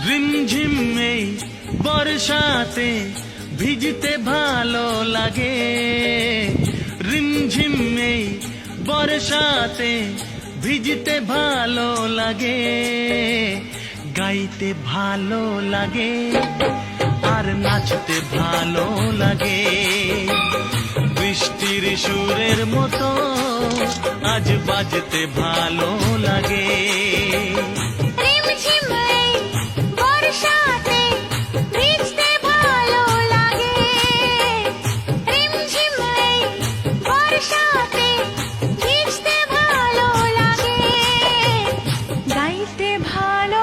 রিমঝিম এই বর্ষাতে ভিজতে ভালো লাগে, রিমঝিম এই বর্ষাতে ভিজতে ভালো লাগে, গাইতে ভালো লাগে আর নাচতে ভালো লাগে। বৃষ্টির সুরের মতো আজ বাজতে ভালো লাগে। রিমঝিম এই বর্ষাতে ভিজতে ভালো লাগে, রিমঝিম এই বর্ষাতে ভিজতে ভালো লাগে, গাইতে ভালো